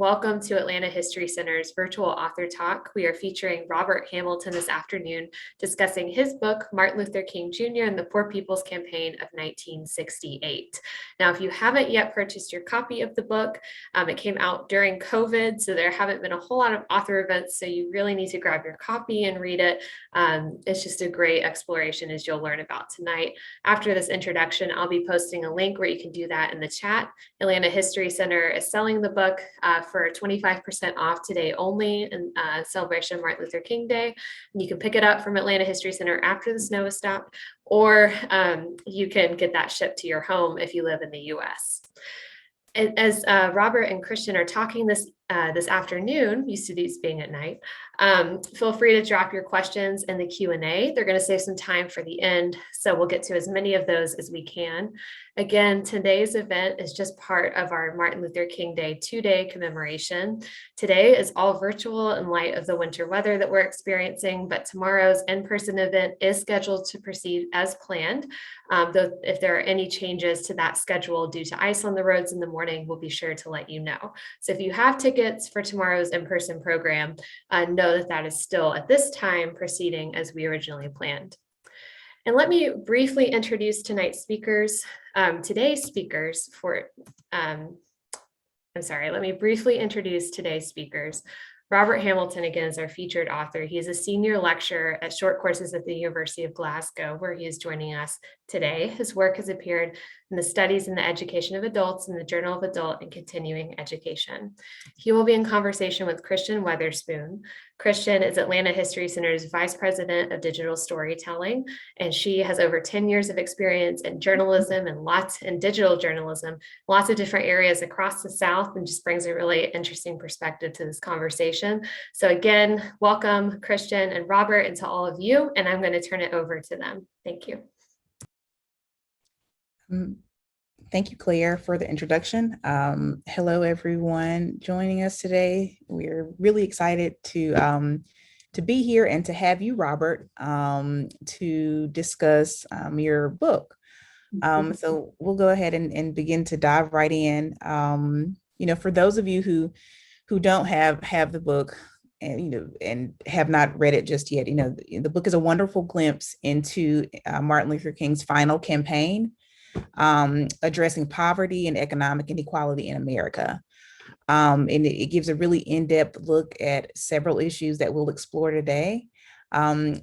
welcome to Atlanta History Center's virtual author talk. We are featuring Robert Hamilton this afternoon, discussing his book, Martin Luther King Jr. and the Poor People's Campaign of 1968. Now, if you haven't yet purchased your copy of the book, it came out during COVID, so there haven't been a whole lot of author events, so you really need to grab your copy and read it. It's just a great exploration, as you'll learn about tonight. After this introduction, I'll be posting a link where you can do that in the chat. Atlanta History Center is selling the book for 25% off today only in celebration of Martin Luther King Day. And you can pick it up from Atlanta History Center after the snow has stopped, or you can get that shipped to your home if you live in the US. As Robert and Kristian are talking this afternoon, used to these being at night, feel free to drop your questions in the Q&A. They're going to save some time for the end, so we'll get to as many of those as we can. Again, today's event is just part of our Martin Luther King Day 2-day commemoration. Today is all virtual in light of the winter weather that we're experiencing, but tomorrow's in-person event is scheduled to proceed as planned. Though if there are any changes to that schedule due to ice on the roads in the morning, we'll be sure to let you know. So if you have tickets for tomorrow's in-person program, know that that is still at this time proceeding as we originally planned. And let me briefly introduce tonight's speakers. Let me briefly introduce today's speakers. Robert Hamilton, again, is our featured author. He is a senior lecturer at short courses at the University of Glasgow, where he is joining us today. His work has appeared in the Studies in the Education of Adults in the Journal of Adult and Continuing Education. He will be in conversation with Kristian Weatherspoon. Kristian is Atlanta History Center's Vice President of Digital Storytelling, and she has over 10 years of experience in journalism and digital journalism, lots of different areas across the South, and just brings a really interesting perspective to this conversation. So again, welcome Kristian and Robert, and to all of you, and I'm going to turn it over to them. Thank you. Thank you, Claire, for the introduction. Hello, everyone joining us today. We're really excited to be here and to have you, Robert, to discuss your book. So we'll go ahead and begin to dive right in. For those of you who don't have the book and have not read it just yet, the book is a wonderful glimpse into Martin Luther King's final campaign, addressing poverty and economic inequality in America. And it gives a really in-depth look at several issues that we'll explore today.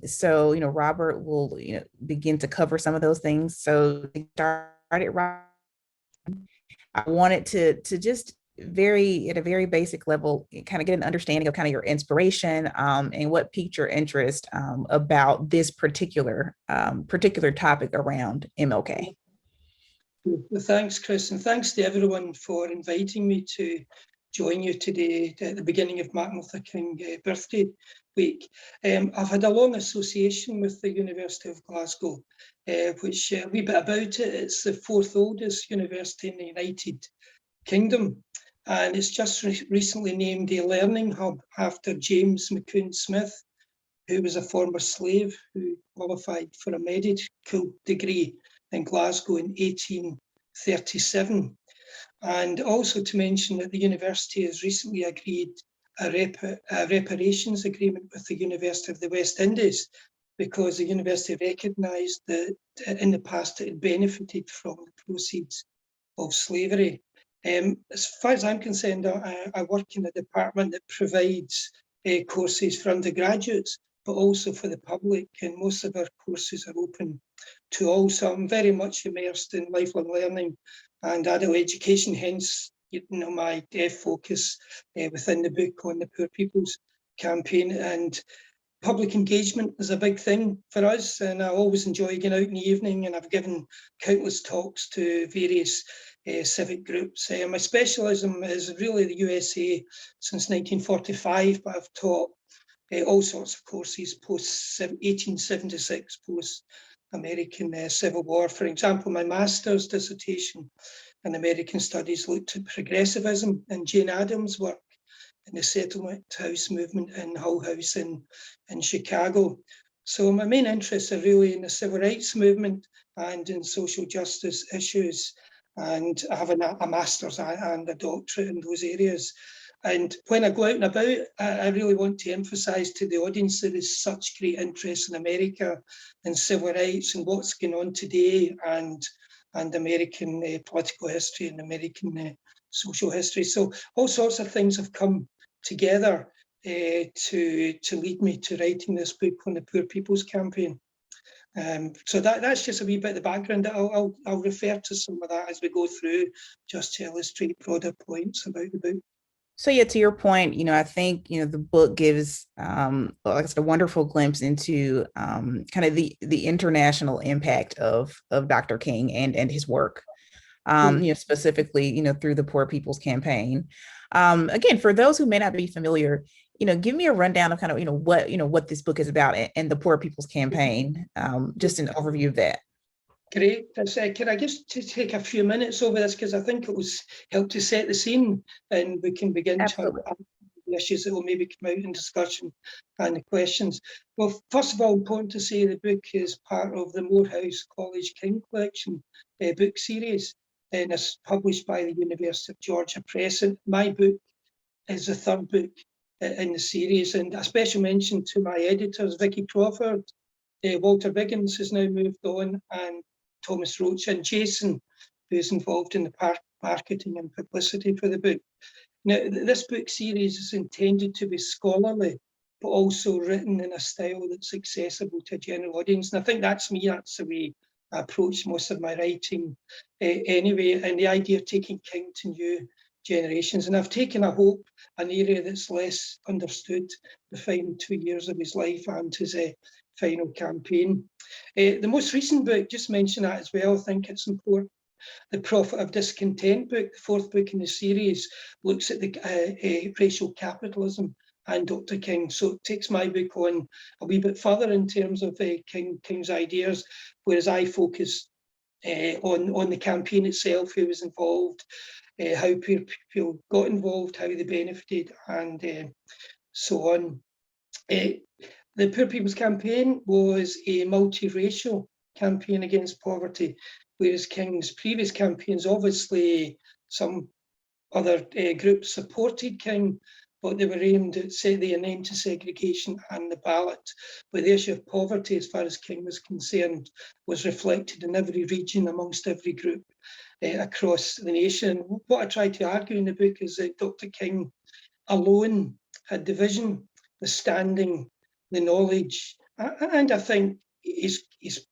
So Robert will, begin to cover some of those things. So to start it right, I wanted to just at a very basic level, kind of get an understanding of kind of your inspiration and what piqued your interest about this particular topic around MLK. Well, thanks, Chris, and thanks to everyone for inviting me to join you today at the beginning of Martin Luther King birthday week. I've had a long association with the University of Glasgow, which a wee bit about it, it's the fourth oldest university in the United Kingdom, and it's just recently named a learning hub after James McCoon Smith, who was a former slave who qualified for a medical degree in Glasgow in 1837. And also to mention that the university has recently agreed a reparations agreement with the University of the West Indies, because the university recognised that in the past it had benefited from the proceeds of slavery. As far as I'm concerned, I work in a department that provides courses for undergraduates, but also for the public, and most of our courses are open to all. So I'm very much immersed in lifelong learning and adult education, hence my focus within the book on the Poor People's Campaign. And public engagement is a big thing for us, and I always enjoy getting out in the evening, and I've given countless talks to various civic groups. My specialism is really the USA since 1945, but I've taught all sorts of courses post 1876, post American Civil War. For example, my master's dissertation in American Studies looked at progressivism and Jane Addams' work in the settlement house movement in Hull House in Chicago. So my main interests are really in the civil rights movement and in social justice issues, and I have a master's and a doctorate in those areas. And when I go out and about, I really want to emphasise to the audience there is such great interest in America and civil rights and what's going on today, and American political history and American social history. So all sorts of things have come together to lead me to writing this book on the Poor People's Campaign. So that's just a wee bit of the background. I'll refer to some of that as we go through, just to illustrate broader points about the book. So yeah, to your point, I think, the book gives, like I said, a wonderful glimpse into kind of the international impact of Dr. King and his work, specifically, through the Poor People's Campaign. Again, for those who may not be familiar, give me a rundown of kind of, what this book is about and the Poor People's Campaign, just an overview of that. Great. Can I just take a few minutes over this, because I think it was help to set the scene, and we can begin Absolutely. to unpack the issues that will maybe come out in discussion and the questions. Well, first of all, important to say the book is part of the Morehouse College King Collection book series, and it's published by the University of Georgia Press. And my book is the third book in the series, and a special mention to my editors, Vicky Crawford, Walter Biggins has now moved on, and Thomas Roach, and Jason, who's involved in the marketing and publicity for the book. Now, this book series is intended to be scholarly, but also written in a style that's accessible to a general audience. And I think that's me, that's the way I approach most of my writing anyway, and the idea of taking King to new generations. And I've taken, I hope, an area that's less understood, the final 2 years of his life and his final campaign. The most recent book, just mention that as well, I think it's important. The Prophet of Discontent book, the fourth book in the series, looks at the racial capitalism and Dr. King. So it takes my book on a wee bit further in terms of King's ideas, whereas I focus on the campaign itself, who was involved, how people got involved, how they benefited, and so on. The Poor People's Campaign was a multiracial campaign against poverty, whereas King's previous campaigns, obviously some other groups supported King, but they were aimed at setting an end to segregation and the ballot. But the issue of poverty, as far as King was concerned, was reflected in every region amongst every group across the nation. What I try to argue in the book is that Dr. King alone had the vision, the standing, the knowledge, and I think his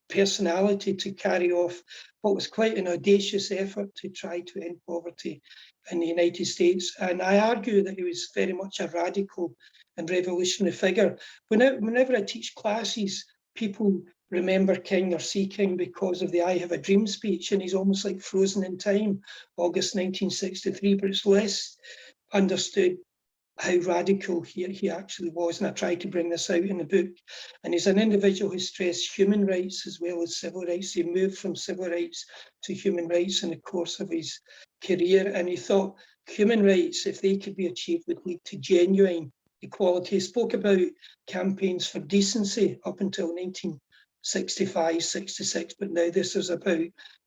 personality to carry off what was quite an audacious effort to try to end poverty in the United States. And I argue that he was very much a radical and revolutionary figure. Whenever I teach classes, people remember King or see King because of the I Have a Dream speech, and he's almost like frozen in time, August 1963, but it's less understood how radical he actually was, and I try to bring this out in the book. And he's an individual who stressed human rights as well as civil rights. He moved from civil rights to human rights in the course of his career, and he thought human rights, if they could be achieved, would lead to genuine equality. He spoke about campaigns for decency up until 1965, 66, but now this is about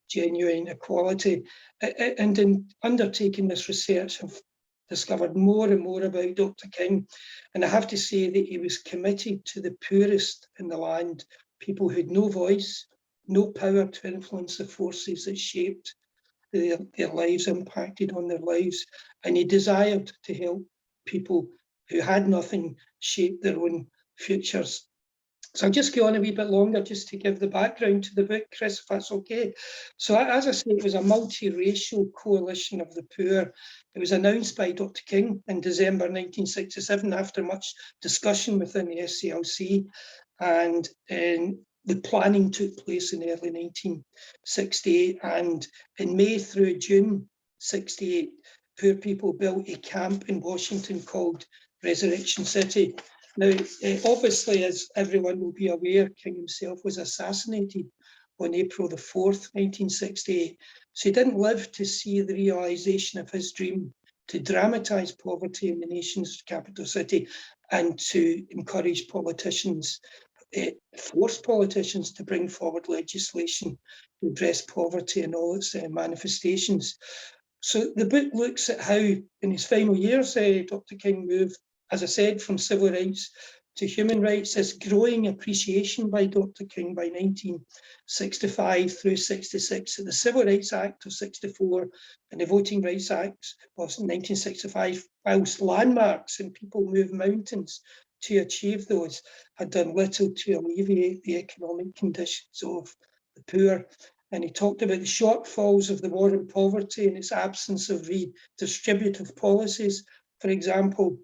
genuine equality. And in undertaking this research, I've discovered more and more about Dr. King, and I have to say that he was committed to the poorest in the land, people who had no voice, no power to influence the forces that shaped their lives, impacted on their lives, and he desired to help people who had nothing shape their own futures. So I'll just go on a wee bit longer just to give the background to the book, Chris, if that's okay. So as I say, it was a multiracial coalition of the poor. It was announced by Dr. King in December 1967 after much discussion within the SCLC, and the planning took place in early 1968, and in May through June 68, poor people built a camp in Washington called Resurrection City. Now, obviously, as everyone will be aware, King himself was assassinated on April the 4th, 1968. So he didn't live to see the realisation of his dream to dramatise poverty in the nation's capital city and to encourage politicians, force politicians to bring forward legislation to address poverty and all its manifestations. So the book looks at how, in his final years, Dr. King moved, as I said, from civil rights to human rights. This growing appreciation by Dr. King by 1965 through 66, that the Civil Rights Act of 64 and the Voting Rights Act of 1965, whilst landmarks and people move mountains to achieve those, had done little to alleviate the economic conditions of the poor. And he talked about the shortfalls of the war on poverty and its absence of redistributive policies, for example.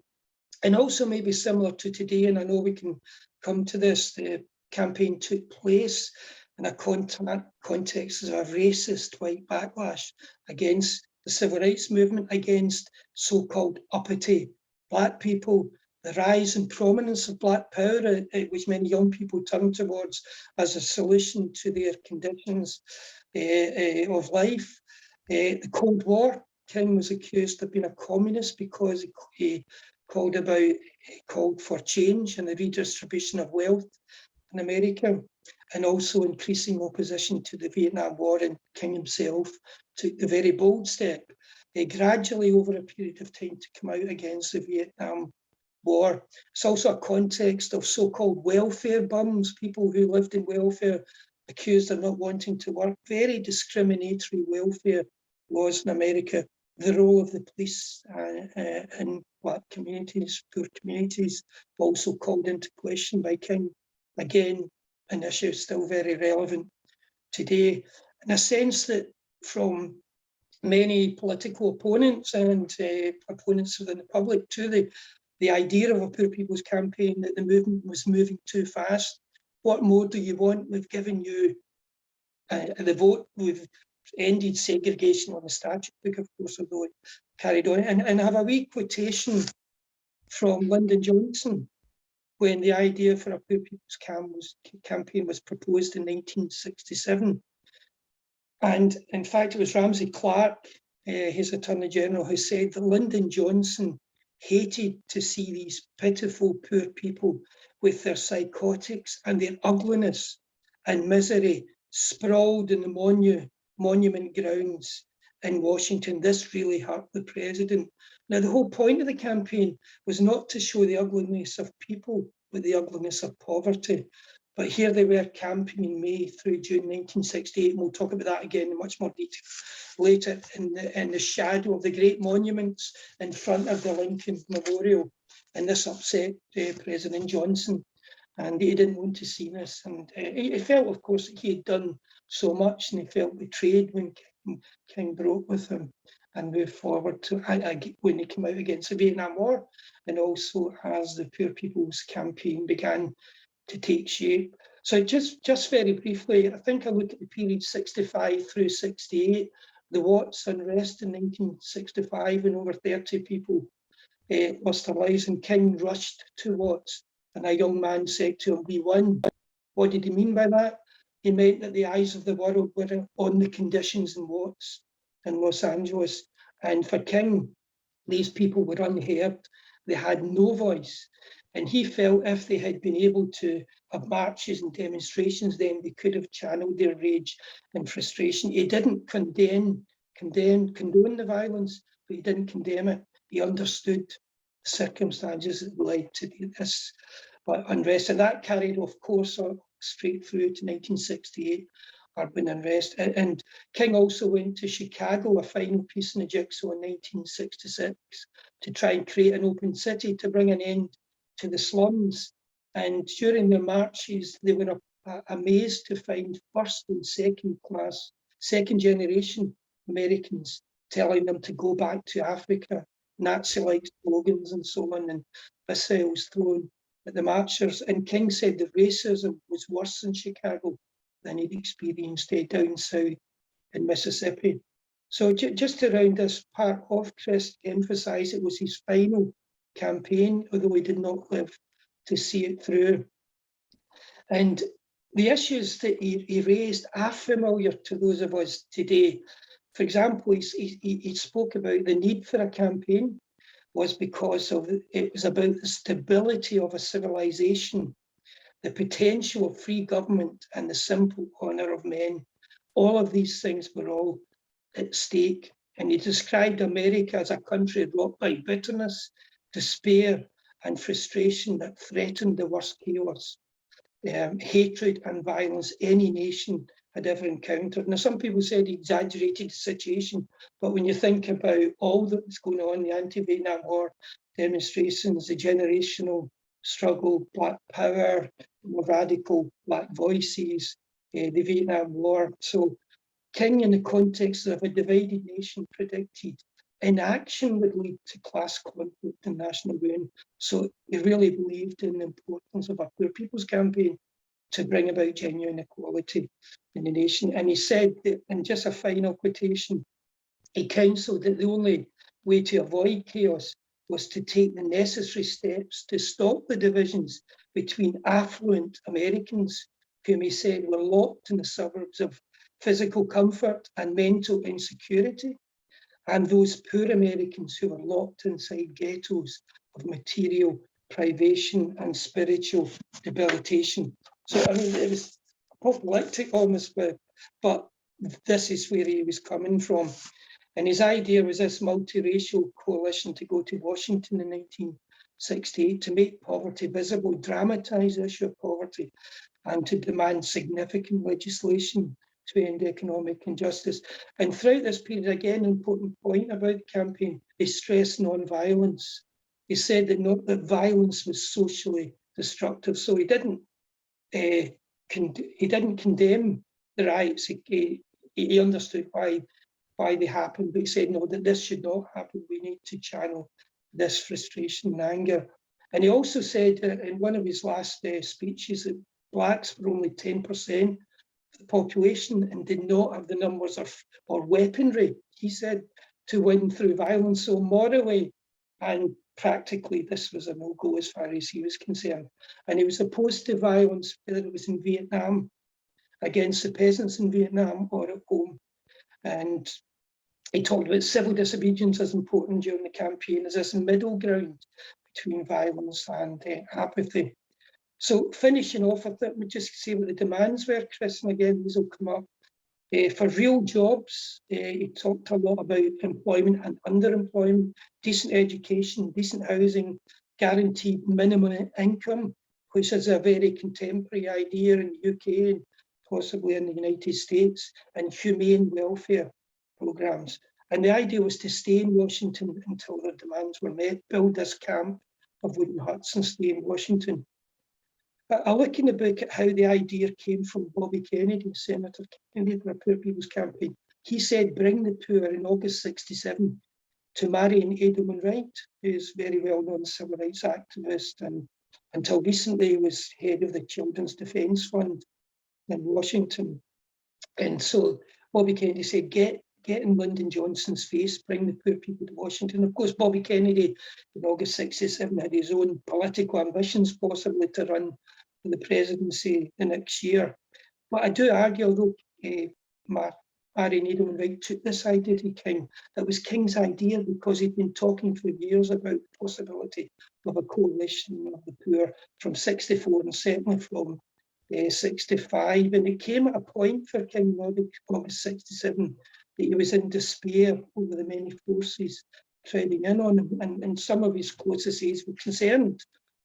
And also maybe similar to today, and I know we can come to this, the campaign took place in a context of a racist white backlash against the civil rights movement, against so-called uppity Black people, the rise and prominence of Black power, which many young people turn towards as a solution to their conditions of life. The Cold War, King was accused of being a communist because he called for change and the redistribution of wealth in America, and also increasing opposition to the Vietnam War. And King himself took the very bold step, gradually over a period of time, to come out against the Vietnam War. It's also a context of so-called welfare bums, people who lived in welfare, accused of not wanting to work, very discriminatory welfare laws in America. The role of the police in Black communities, poor communities, also called into question by King. Again, an issue still very relevant today, in a sense that from many political opponents and opponents within the public to the idea of a Poor People's Campaign, that the movement was moving too fast. What more do you want? We've given you the vote. We've ended segregation on the statute book, of course, although it carried on. And I have a wee quotation from Lyndon Johnson when the idea for a Poor People's Campaign was proposed in 1967. And in fact, it was Ramsay Clark, his Attorney General, who said that Lyndon Johnson hated to see these pitiful poor people with their psychotics and their ugliness and misery sprawled in the monument grounds in Washington. This really hurt the president. Now, the whole point of the campaign was not to show the ugliness of people, but the ugliness of poverty. But here they were camping in May through June 1968, and we'll talk about that again in much more detail later, in the shadow of the great monuments in front of the Lincoln Memorial. And this upset President Johnson, and he didn't want to see this. And he felt, of course, that he had done so much, and he felt betrayed when King broke with him and moved forward to when he came out against the Vietnam War, and also as the Poor People's Campaign began to take shape. So just very briefly, I think I look at the period 65 through 68, the Watts Unrest in 1965, and over 30 people lost their lives, and King rushed to Watts, and a young man said to him, "We won." What did he mean by that? He meant that the eyes of the world were on the conditions in Watts in Los Angeles. And for King, these people were unheard. They had no voice. And he felt if they had been able to have marches and demonstrations, then they could have channeled their rage and frustration. He didn't condone the violence, but he didn't condemn it. He understood the circumstances that led to this unrest. And that carried, of course, straight through to 1968, urban unrest. And King also went to Chicago, a final piece in the jigsaw in 1966, to try and create an open city to bring an end to the slums. And during their marches, they were amazed to find first and second generation Americans telling them to go back to Africa, Nazi-like slogans and so on, and missiles thrown at the marchers. And King said the racism was worse in Chicago than he'd experienced down south in Mississippi. So just to round this part off, Chris emphasised it was his final campaign, although he did not live to see it through. And the issues that he raised are familiar to those of us today. For example, he spoke about the need for a campaign was because it was about the stability of a civilization, the potential of free government, and the simple honour of men. All of these things were all at stake And he described America as a country rocked by bitterness, despair, and frustration that threatened the worst chaos, hatred and violence any nation had ever encountered. Now, some people said he exaggerated the situation, but when you think about all that's going on, the anti-Vietnam War demonstrations, the generational struggle, Black Power, more radical Black voices, the Vietnam War. So King, in the context of a divided nation, predicted inaction would lead to class conflict and national ruin. So he really believed in the importance of a Poor People's Campaign to bring about genuine equality in the nation. And he said that, in just a final quotation, he counselled that the only way to avoid chaos was to take the necessary steps to stop the divisions between affluent Americans, whom he said were locked in the suburbs of physical comfort and mental insecurity, and those poor Americans who were locked inside ghettos of material privation and spiritual debilitation. So, I mean, it was apocalyptic almost, but this is where he was coming from. And his idea was this multiracial coalition to go to Washington in 1968 to make poverty visible, dramatize the issue of poverty, and to demand significant legislation to end economic injustice. And throughout this period, again, an important point about the campaign, he stressed non-violence. He said that violence was socially destructive. So he didn't condemn the riots. He understood why they happened, but he said, no, that this should not happen. We need to channel this frustration and anger. And he also said in one of his last speeches that Blacks were only 10% of the population and did not have the numbers or weaponry, he said, to win through violence. So morally and practically, this was a no-go as far as he was concerned. And he was opposed to violence, whether it was in Vietnam, against the peasants in Vietnam, or at home. And he talked about civil disobedience as important during the campaign as this middle ground between violence and apathy. So finishing off, I thought we'd just see what the demands were, Chris, and again, these will come up. For real jobs, he talked a lot about employment and underemployment, decent education, decent housing, guaranteed minimum income, which is a very contemporary idea in the UK and possibly in the United States, and humane welfare programs. And the idea was to stay in Washington until their demands were met, build this camp of wooden huts and stay in Washington. But I look in the book at how the idea came from Bobby Kennedy, Senator Kennedy, for a Poor People's Campaign. He said, bring the poor in August 1967 to Marion Edelman Wright, who is a very well-known civil rights activist, and until recently was head of the Children's Defence Fund in Washington. And so Bobby Kennedy said, get in Lyndon Johnson's face, bring the poor people to Washington. Of course, Bobby Kennedy in August 1967 had his own political ambitions, possibly to run for the presidency the next year. But I do argue, although Marion Edelman Wright took this idea to King, that was King's idea because he'd been talking for years about the possibility of a coalition of the poor from 1964 and certainly from 1965. And it came at a point for King in August 1967 that he was in despair over the many forces treading in on him. And some of his closest aides were concerned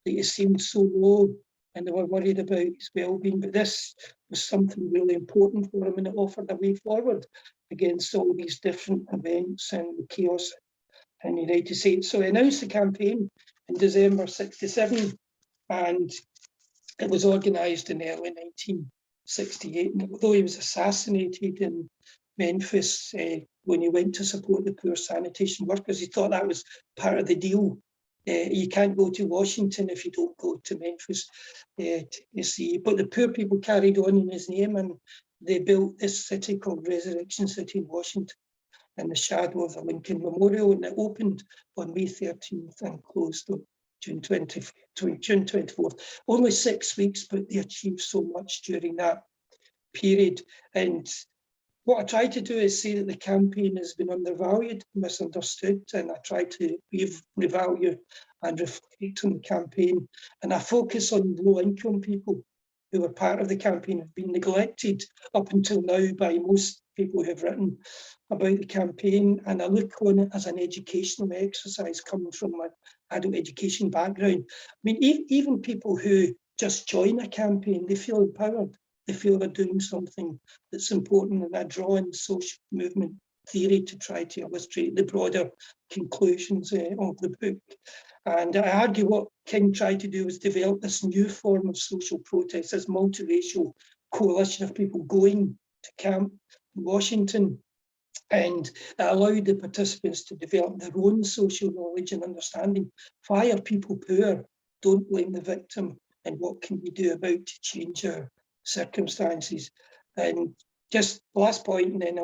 that he seemed so low and they were worried about his well-being. But this was something really important for him, and it offered a way forward against all these different events and the chaos in the United States. So he announced the campaign in December 1967, and it was organised in early 1968. And although he was assassinated in Memphis when he went to support the poor sanitation workers, he thought that was part of the deal. You can't go to Washington if you don't go to Memphis, you see. But the poor people carried on in his name, and they built this city called Resurrection City in Washington in the shadow of the Lincoln Memorial, and it opened on May 13th and closed on June 24th. Only 6 weeks, but they achieved so much during that period. And what I try to do is say that the campaign has been undervalued, misunderstood, and I try to revalue and reflect on the campaign. And I focus on low-income people who were part of the campaign have been neglected up until now by most people who have written about the campaign. And I look on it as an educational exercise coming from my adult education background. I mean, even people who just join a campaign, they feel empowered. They feel they're doing something that's important, and I draw on social movement theory to try to illustrate the broader conclusions of the book. And I argue what King tried to do was develop this new form of social protest, this multiracial coalition of people going to camp in Washington, and it allowed the participants to develop their own social knowledge and understanding. Why are people poor? Don't blame the victim, and what can we do about to change our circumstances? And just last point, and then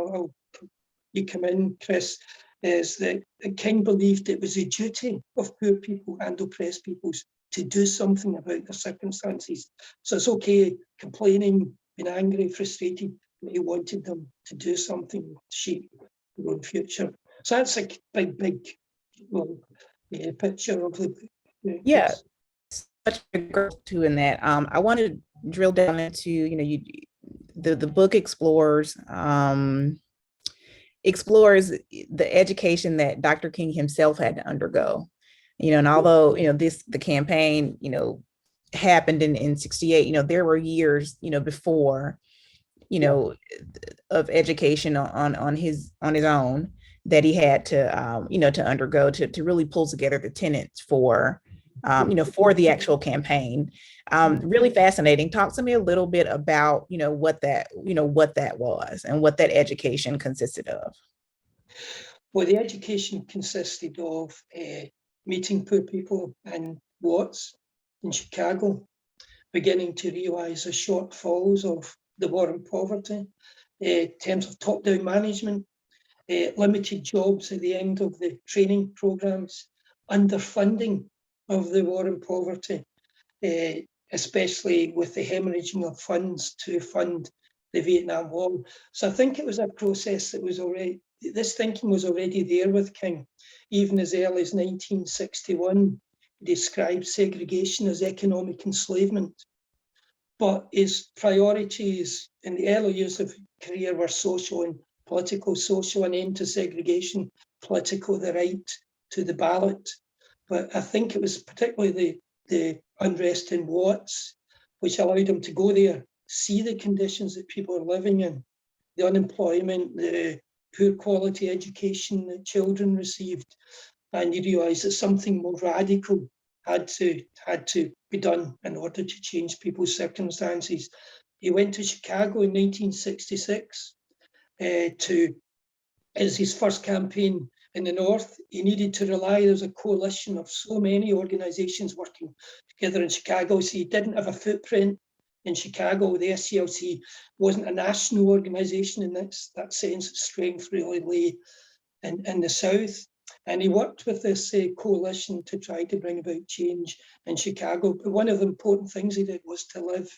you come in, Chris, is that King believed it was a duty of poor people and oppressed peoples to do something about their circumstances. So it's okay complaining, being angry, frustrated, but he wanted them to do something to shape their own future. So that's a big picture of the book. Yeah, such a growth too in that. I want to drill down into, the book explores the education that Dr. King himself had to undergo. And although, the campaign, happened in 68, there were years, before, of education on his own that he had to, to undergo to really pull together the tenets for the actual campaign. Really fascinating. Talk to me a little bit about, what that was and what that education consisted of. Well, the education consisted of meeting poor people in Watts in Chicago, beginning to realise the shortfalls of the war on poverty in terms of top-down management, limited jobs at the end of the training programmes, underfunding of the war on poverty, especially with the hemorrhaging of funds to fund the Vietnam War. So I think it was a process that was already, this thinking was already there with King. Even as early as 1961, he described segregation as economic enslavement. But his priorities in the early years of his career were social and political, social, an end to segregation, political, the right to the ballot. But I think it was particularly the unrest in Watts, which allowed him to go there, see the conditions that people are living in, the unemployment, the poor quality education that children received, and you realise that something more radical had to be done in order to change people's circumstances. He went to Chicago in 1966 as his first campaign in the North. He needed to rely, there was a coalition of so many organisations working together in Chicago, so he didn't have a footprint in Chicago. The SCLC wasn't a national organisation in that sense. Its strength really lay in the South. And he worked with this coalition to try to bring about change in Chicago. But one of the important things he did was to live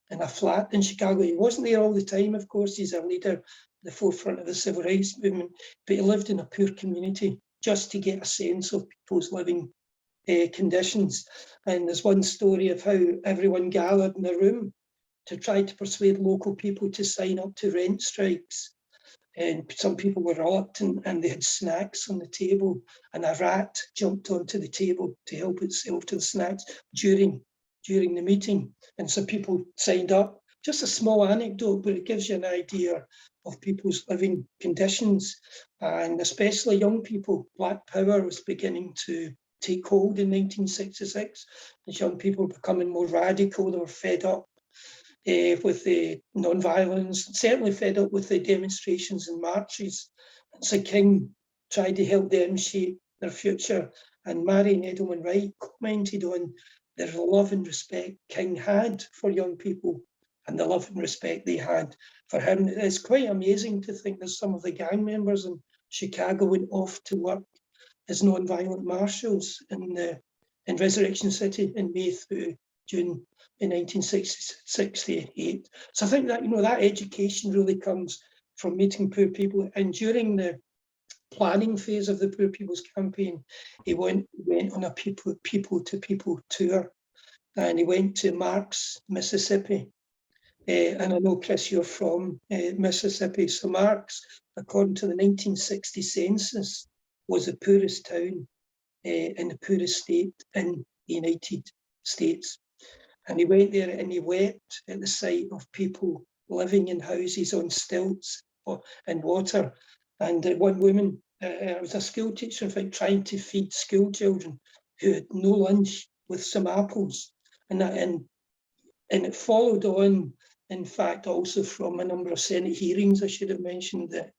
in a flat in Chicago. He wasn't there all the time, of course. He's a leader, the forefront of the civil rights movement, but he lived in a poor community just to get a sense of people's living conditions. And there's one story of how everyone gathered in a room to try to persuade local people to sign up to rent strikes. And some people were reluctant, and they had snacks on the table, and a rat jumped onto the table to help itself to the snacks during the meeting. And so people signed up. Just a small anecdote, but it gives you an idea of people's living conditions, and especially young people. Black Power was beginning to take hold in 1966. As young people were becoming more radical, they were fed up with the non-violence, certainly fed up with the demonstrations and marches. And so King tried to help them shape their future. And Marion Edelman Wright commented on the love and respect King had for young people and the love and respect they had for him. It's quite amazing to think that some of the gang members in Chicago went off to work as non-violent marshals in Resurrection City in May through June in 1968. So I think that, that education really comes from meeting poor people. And during the planning phase of the Poor People's Campaign, he went on a people to people tour, and he went to Marks, Mississippi, And I know, Chris, you're from Mississippi. So Marks, according to the 1960 census, was the poorest town in the poorest state in the United States. And he went there and he wept at the sight of people living in houses on stilts and water. And one woman, I was a school teacher, in fact, trying to feed school children who had no lunch with some apples. And it followed on, in fact, also from a number of Senate hearings. I should have mentioned that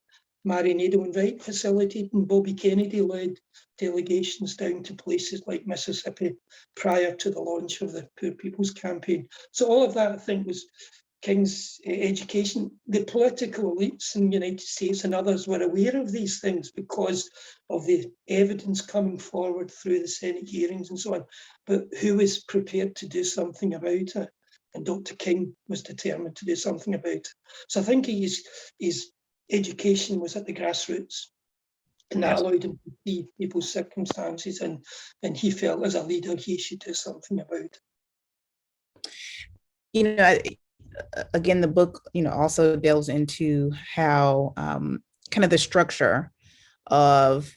Marion Edelman Wright facilitated and Bobby Kennedy led delegations down to places like Mississippi prior to the launch of the Poor People's Campaign. So all of that, I think, was King's education. The political elites in the United States and others were aware of these things because of the evidence coming forward through the Senate hearings and so on. But who was prepared to do something about it? And Dr. King was determined to do something about it. So I think his education was at the grassroots, and that allowed him to see people's circumstances, and he felt as a leader he should do something about it. You know, again, the book, also delves into how kind of the structure of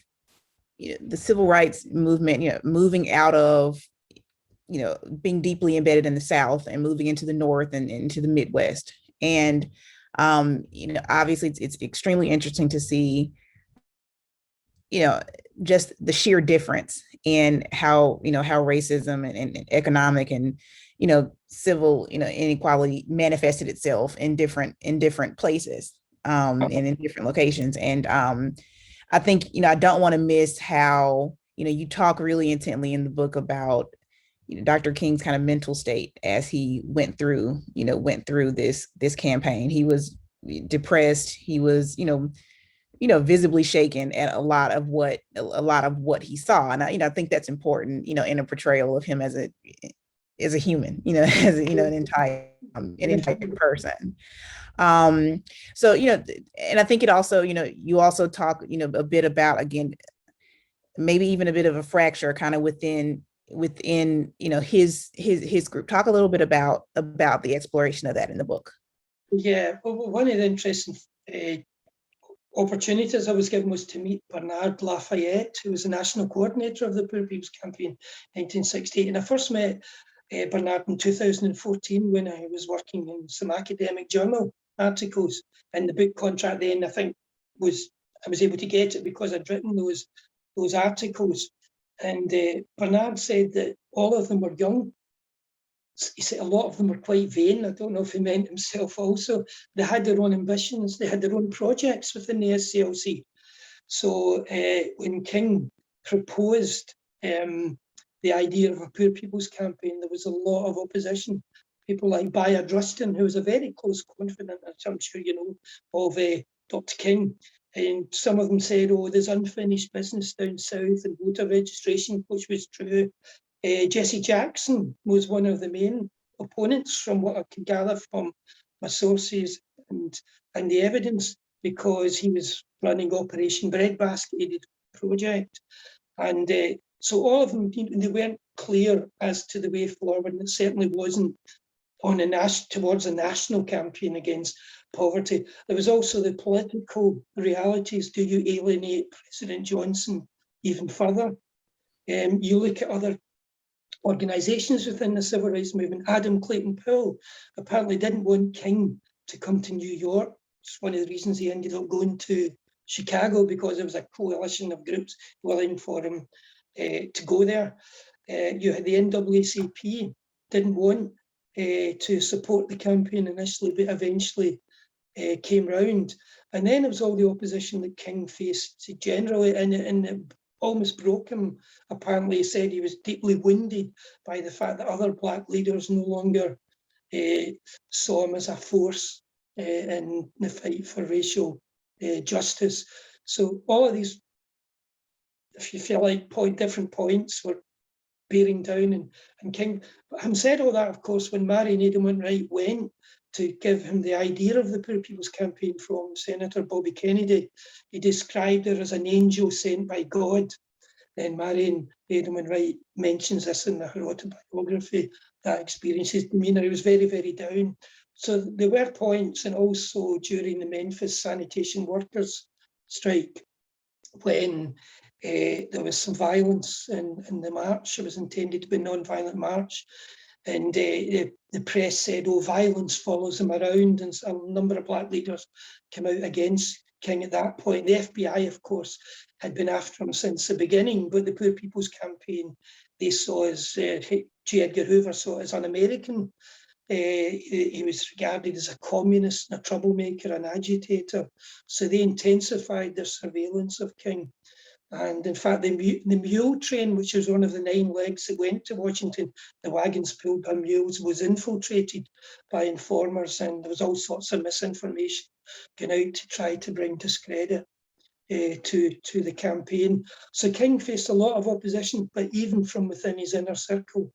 the civil rights movement, moving out of, being deeply embedded in the South and moving into the North and into the Midwest. And, obviously it's extremely interesting to see, just the sheer difference in how, how racism and economic and, civil, inequality manifested itself in different places and in different locations. And I think, I don't want to miss how, you talk really intently in the book about, Dr. King's kind of mental state as he went through this campaign. He was depressed. He was, visibly shaken at a lot of what he saw. And I think that's important, in a portrayal of him as a human, as an entire person. So, and I think it also, you also talk, a bit about, again, maybe even a bit of a fracture kind of within his group. Talk a little bit about the exploration of that in the book. Yeah, well, one of the interesting opportunities I was given was to meet Bernard Lafayette, who was the national coordinator of the Poor People's Campaign in 1968. And I first met Bernard in 2014 when I was working in some academic journal articles, and the book contract then, I think, I was able to get it because I'd written those articles. And Bernard said that all of them were young. He said a lot of them were quite vain. I don't know if he meant himself also. They had their own ambitions. They had their own projects within the SCLC. So when King proposed the idea of a Poor People's Campaign, there was a lot of opposition. People like Bayard Rustin, who was a very close confidant, as I'm sure you know, of Dr. King. And some of them said, oh, there's unfinished business down south and voter registration, which was true. Jesse Jackson was one of the main opponents, from what I could gather from my sources and the evidence, because he was running Operation Breadbasket project. And so all of them, they weren't clear as to the way forward, and it certainly wasn't on towards a national campaign against poverty. There was also the political realities. Do you alienate President Johnson even further? You look at other organisations within the civil rights movement. Adam Clayton Powell apparently didn't want King to come to New York. It's one of the reasons he ended up going to Chicago, because there was a coalition of groups willing for him to go there. You had the NAACP didn't want to support the campaign initially, but eventually came round. And then it was all the opposition that King faced generally, and it almost broke him. Apparently, he said he was deeply wounded by the fact that other Black leaders no longer saw him as a force in the fight for racial justice. So all of these, if you feel like, different points were bearing down, and King. But having said all that, of course, when Marion Edelman Wright went to give him the idea of the Poor People's Campaign from Senator Bobby Kennedy, he described her as an angel sent by God. And Marion Edelman Wright mentions this in her autobiography, that experience. His demeanour, he was very, very down. So there were points, and also during the Memphis sanitation workers strike, when there was some violence in the march. It was intended to be a non-violent march. And the press said, oh, violence follows him around. And a number of black leaders came out against King at that point. The FBI, of course, had been after him since the beginning, but the Poor People's Campaign, they saw as, J. Edgar Hoover saw as un-American. He was regarded as a communist, a troublemaker, an agitator. So they intensified their surveillance of King. And in fact, the mule train, which was one of the 9 legs that went to Washington, the wagons pulled by mules, was infiltrated by informers, and there was all sorts of misinformation going out to try to bring discredit to the campaign. So King faced a lot of opposition, but even from within his inner circle,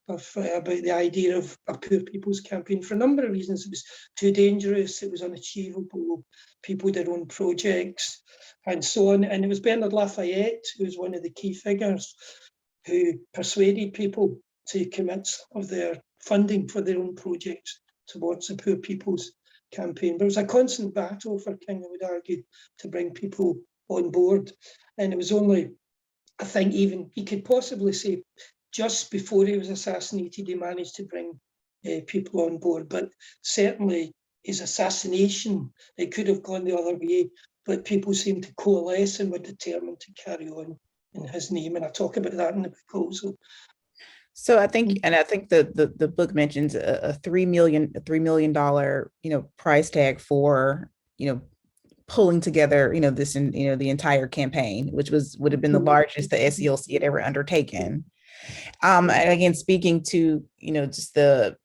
about the idea of a Poor People's Campaign for a number of reasons. It was too dangerous, it was unachievable, people did own projects, and so on. And it was Bernard Lafayette, who was one of the key figures, who persuaded people to commit some of their funding for their own projects towards the Poor People's Campaign. But it was a constant battle for King, I would argue, to bring people on board. And it was only, I think, even he could possibly say, just before he was assassinated, he managed to bring people on board. But certainly his assassination, it could have gone the other way, but people seemed to coalesce and were determined to carry on in his name. And I talk about that in the book also. So I think the book mentions a $3 million price tag for pulling together this the entire campaign, which would have been the largest the SCLC had ever undertaken. And again, speaking to just the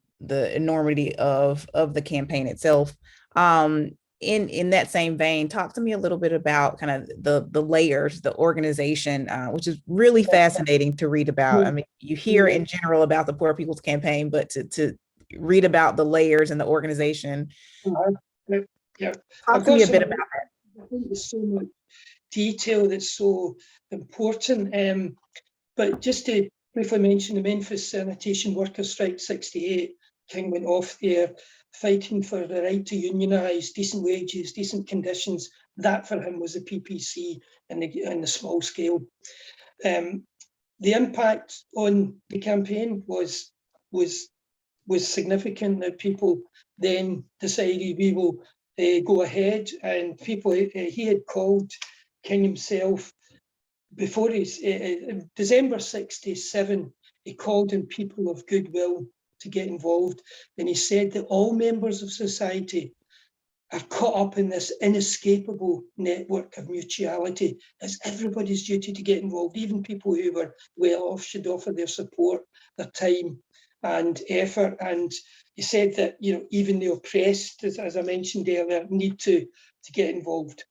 enormity of the campaign itself. In that same vein, talk to me a little bit about kind of the layers, the organization, which is really fascinating to read about. I mean, you hear in general about the Poor People's Campaign, but to read about the layers and the organization. Yeah, talk to me a bit about that. I think there's so much detail that's so important. But just to briefly mention the Memphis Sanitation Workers' Strike 68, King went off there fighting for the right to unionize, decent wages, decent conditions. That for him was the PPC and the small scale. The impact on the campaign was significant. That people then decided we will go ahead, and people he had called King himself before his December 67. He called in people of goodwill to get involved, and he said that all members of society are caught up in this inescapable network of mutuality. It's everybody's duty to get involved. Even people who were well off should offer their support, their time and effort. And he said that even the oppressed, as I mentioned earlier, need to get involved.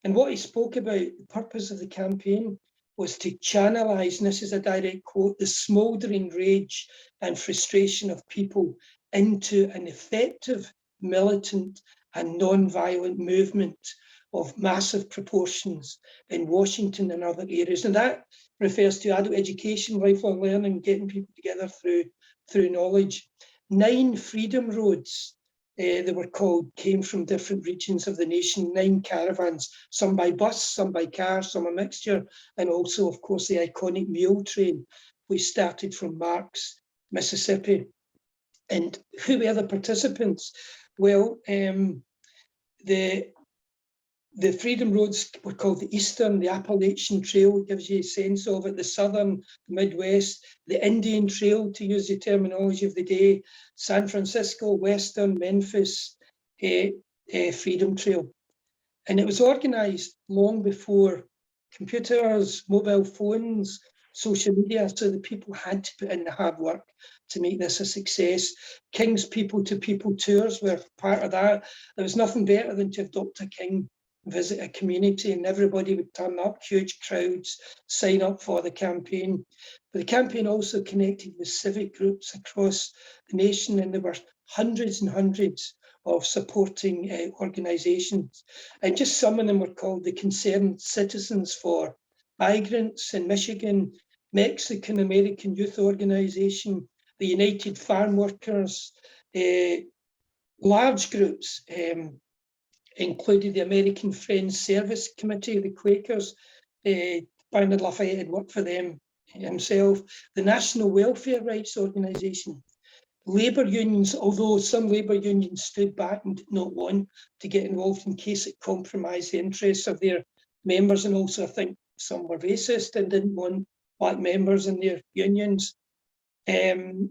And what he spoke about, the purpose of the campaign, was to channelize, and this is a direct quote, the smouldering rage and frustration of people into an effective, militant and non-violent movement of massive proportions in Washington and other areas. And that refers to adult education, lifelong learning, getting people together through knowledge. 9 freedom roads, they were called, came from different regions of the nation. 9 caravans, some by bus, some by car, some a mixture, and also, of course, the iconic mule train, which started from Marks, Mississippi. And who were the participants? Well, the freedom roads were called the Eastern, the Appalachian Trail, gives you a sense of it, the Southern, the Midwest, the Indian Trail, to use the terminology of the day, San Francisco, Western, Memphis, Freedom Trail. And it was organized long before computers, mobile phones, social media, so the people had to put in the hard work to make this a success. King's people-to-people tours were part of that. There was nothing better than to have Dr. King visit a community, and everybody would turn up, huge crowds, sign up for the campaign. But the campaign also connected with civic groups across the nation, and there were hundreds and hundreds of supporting organizations. And just some of them were called the Concerned Citizens for Migrants in Michigan, Mexican American Youth Organization, the United Farm Workers, large groups included the American Friends Service Committee, the Quakers. Bernard Lafayette had worked for them himself. The National Welfare Rights Organisation. Labour unions, although some labour unions stood back and did not want to get involved in case it compromised the interests of their members, and also I think some were racist and didn't want black members in their unions. For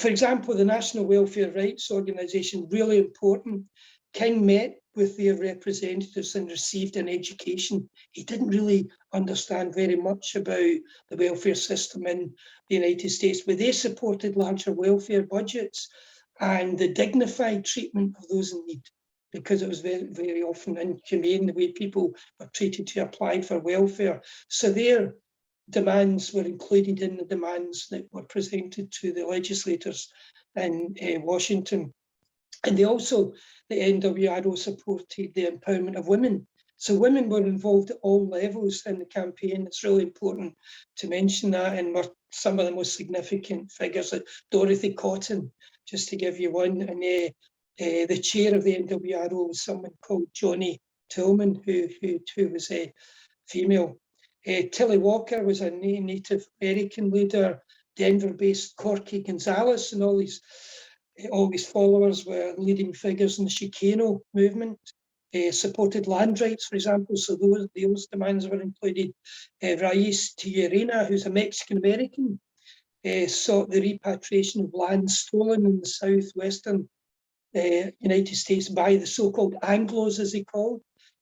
example, the National Welfare Rights Organisation, really important. King met with their representatives and received an education. He didn't really understand very much about the welfare system in the United States, but they supported larger welfare budgets and the dignified treatment of those in need, because it was very, very often inhumane the way people were treated who applied for welfare. So their demands were included in the demands that were presented to the legislators in Washington. And they also, the NWRO supported the empowerment of women. So women were involved at all levels in the campaign. It's really important to mention that, and were some of the most significant figures, like Dorothy Cotton, just to give you one. And the chair of the NWRO was someone called Johnny Tillman, who was a female. Tilly Walker was a Native American leader, Denver-based Corky Gonzalez, and all these followers were leading figures in the Chicano movement, supported land rights, for example, so those demands were included. Raiz Tijerina, who's a Mexican-American, sought the repatriation of land stolen in the southwestern United States by the so-called Anglos, as they called.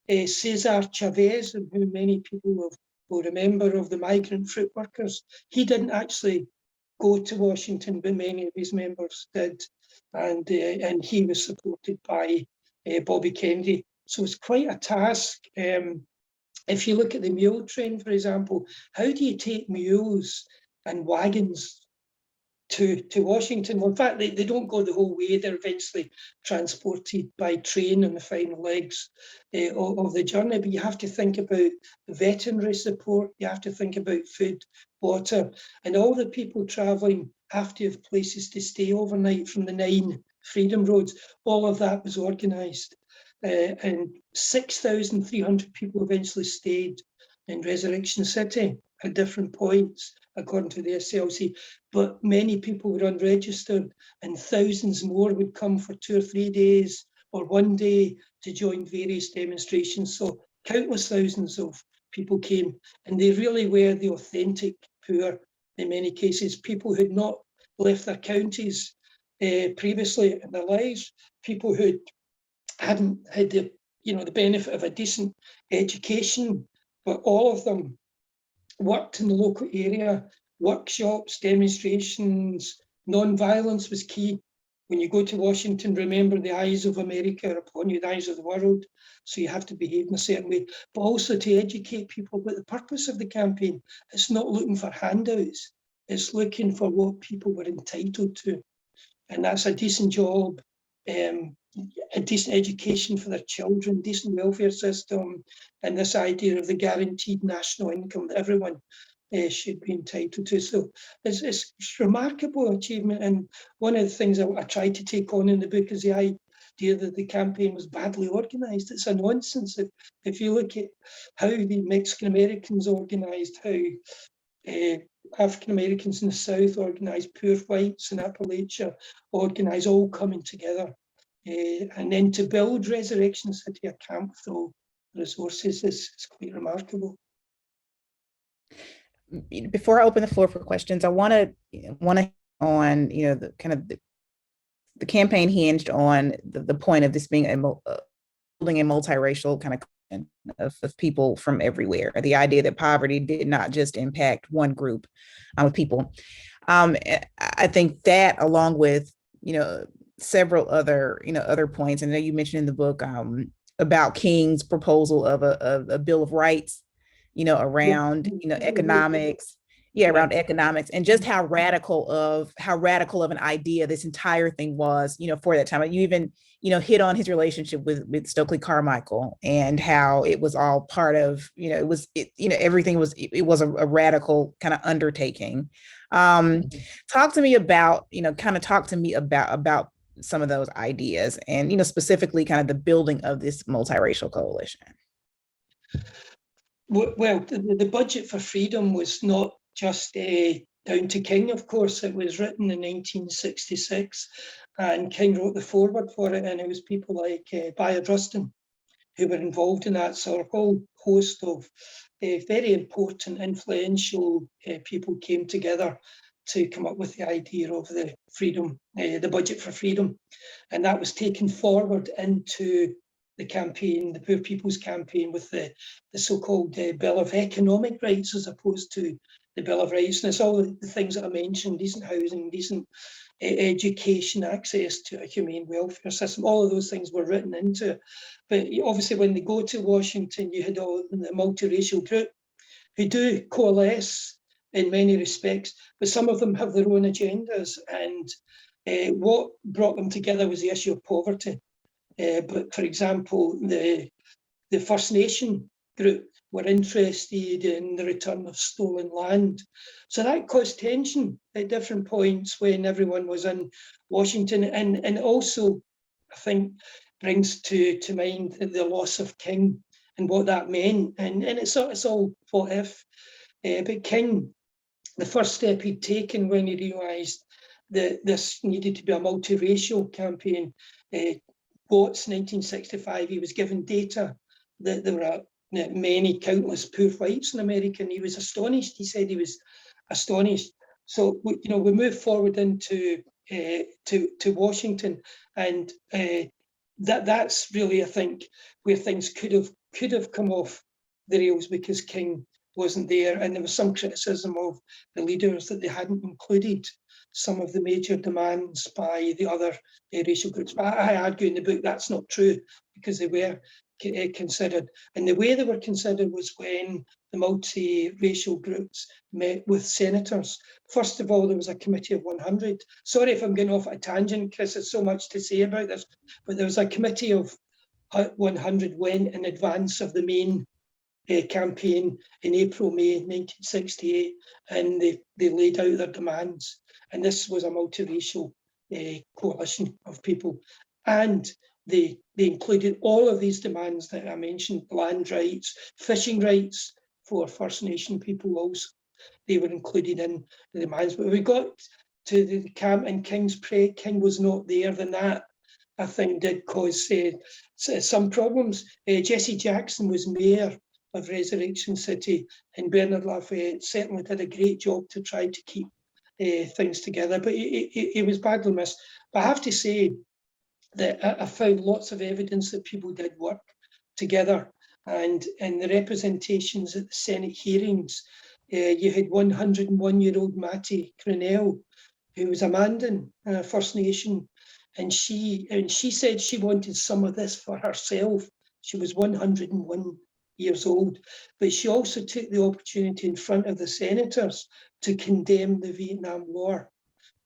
Cesar Chavez, who many people will remember, of the migrant fruit workers, he didn't actually go to Washington, but many of his members did, and he was supported by Bobby Kennedy. So it's quite a task. If you look at the mule train, for example, how do you take mules and wagons to Washington? Well, in fact, they don't go the whole way. They're eventually transported by train on the final legs of the journey. But you have to think about veterinary support. You have to think about food, water, and all the people travelling have to have places to stay overnight from the 9 freedom roads. All of that was organised. And 6,300 people eventually stayed in Resurrection City at different points, according to the SLC. But many people were unregistered, and thousands more would come for 2 or 3 days or 1 day to join various demonstrations. So countless thousands of people came, and they really were the authentic poor in many cases, people who had not left their counties previously in their lives, people who hadn't had the benefit of a decent education, but all of them worked in the local area, workshops, demonstrations. Non-violence was key. When you go to Washington, remember the eyes of America are upon you, the eyes of the world, so you have to behave in a certain way, but also to educate people about the purpose of the campaign. It's not looking for handouts, it's looking for what people were entitled to, and that's a decent job, a decent education for their children, decent welfare system, and this idea of the guaranteed national income that everyone should be entitled to. So it's remarkable achievement. And one of the things I tried to take on in the book is the idea that the campaign was badly organised. It's a nonsense. If you look at how the Mexican Americans organised, how African Americans in the South organised, poor whites in Appalachia organised, all coming together. And then to build Resurrection City, a camp with all resources, is quite remarkable. Before I open the floor for questions, I want to on the kind of the campaign hinged on the point of this being building a multiracial kind of people from everywhere. The idea that poverty did not just impact one group of people. I think that, along with several other points, and I know you mentioned in the book about King's proposal of a Bill of Rights, around economics, around economics, and just how radical of an idea this entire thing was, for that time. You even hit on his relationship with Stokely Carmichael and how it was all part of everything was a radical kind of undertaking. Talk to me about some of those ideas and, specifically kind of the building of this multiracial coalition? Well, the Budget for Freedom was not just down to King, of course. It was written in 1966, and King wrote the foreword for it, and it was people like Bayard Rustin who were involved in that. So a whole host of very important, influential people came together to come up with the idea of the freedom, the Budget for Freedom. And that was taken forward into the campaign, the Poor People's Campaign, with the so-called Bill of Economic Rights as opposed to the Bill of Rights. And it's all the things that I mentioned: decent housing, decent education, access to a humane welfare system. All of those things were written into it. But obviously when they go to Washington, you had all the multiracial group who do coalesce in many respects, but some of them have their own agendas. And what brought them together was the issue of poverty. But for example, the First Nation group were interested in the return of stolen land. So that caused tension at different points when everyone was in Washington. And also, I think, brings to mind the loss of King and what that meant. And it's all what if. But King, the first step he'd taken when he realised that this needed to be a multiracial campaign, Watts, 1965, he was given data that there were many, countless poor whites in America, and he was astonished. He said he was astonished. So we move forward into to Washington, and that's really, I think, where things could have come off the rails, because King wasn't there, and there was some criticism of the leaders that they hadn't included some of the major demands by the other racial groups. But I argue in the book that's not true, because they were considered. And the way they were considered was when the multiracial groups met with senators. First of all, there was a committee of 100. Sorry if I'm going off at a tangent, Chris, there's so much to say about this, but there was a committee of 100 went in advance of the main campaign in April, May 1968, and they laid out their demands. And this was a multiracial coalition of people. And they included all of these demands that I mentioned: land rights, fishing rights for First Nation people also. They were included in the demands. But when we got to the camp in King's Prairie, King was not there. Then that, I think, did cause some problems. Jesse Jackson was mayor of Resurrection City, and Bernard Lafayette certainly did a great job to try to keep things together, but he was badly missed. But I have to say that I found lots of evidence that people did work together, and in the representations at the Senate hearings, you had 101-year-old Mattie Grinnell, who was a Mandan First Nation, and she said she wanted some of this for herself. She was 101 years old, but she also took the opportunity in front of the senators to condemn the Vietnam War.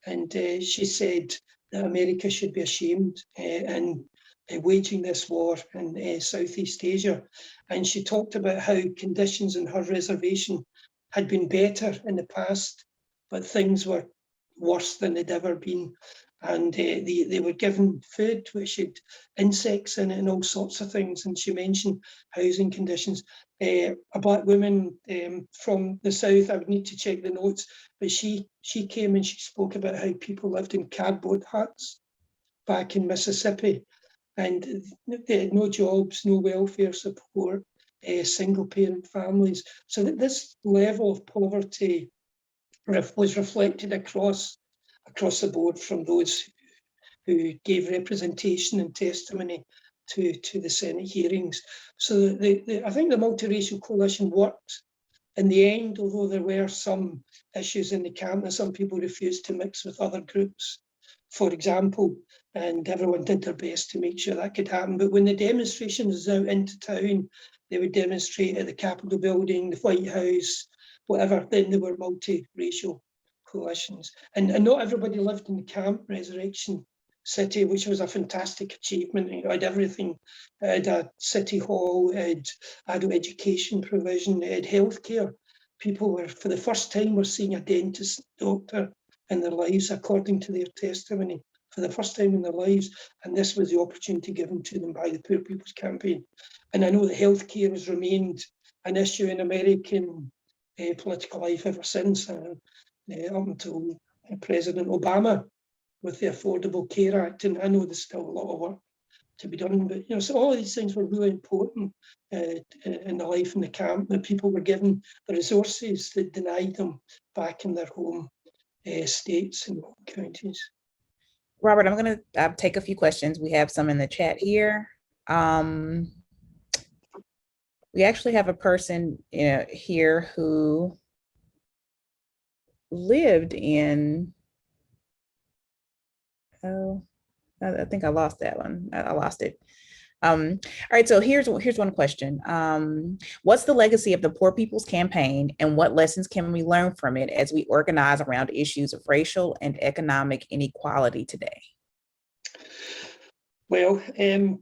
And she said that America should be ashamed in waging this war in Southeast Asia. And she talked about how conditions in her reservation had been better in the past, but things were worse than they'd ever been. And they were given food which had insects in it and all sorts of things. And she mentioned housing conditions. A black woman from the South, I would need to check the notes, but she came and she spoke about how people lived in cardboard huts back in Mississippi, and they had no jobs, no welfare support, single parent families. So that this level of poverty was reflected across the board from those who gave representation and testimony to the Senate hearings. So I think the multiracial coalition worked in the end, although there were some issues in the camp and some people refused to mix with other groups, for example, and everyone did their best to make sure that could happen. But when the demonstration was out into town, they would demonstrate at the Capitol building, the White House, whatever, then they were multiracial coalitions. And not everybody lived in the camp, Resurrection City, which was a fantastic achievement. It had everything. It had a city hall, it had adult education provision, it had healthcare. People were, for the first time, were seeing a dentist, doctor in their lives, according to their testimony. for the first time in their lives, and this was the opportunity given to them by the Poor People's Campaign. And I know that healthcare has remained an issue in American political life ever since, up until President Obama with the Affordable Care Act, and I know there's still a lot of work to be done, but so all of these things were really important in the life in the camp. The people were given the resources that denied them back in their home states and counties. Robert, I'm going to take a few questions. We have some in the chat here. We actually have a person here who lived in, I think I lost that one. I lost it. All right, so here's one question. What's the legacy of the Poor People's Campaign, and what lessons can we learn from it as we organize around issues of racial and economic inequality today? Well,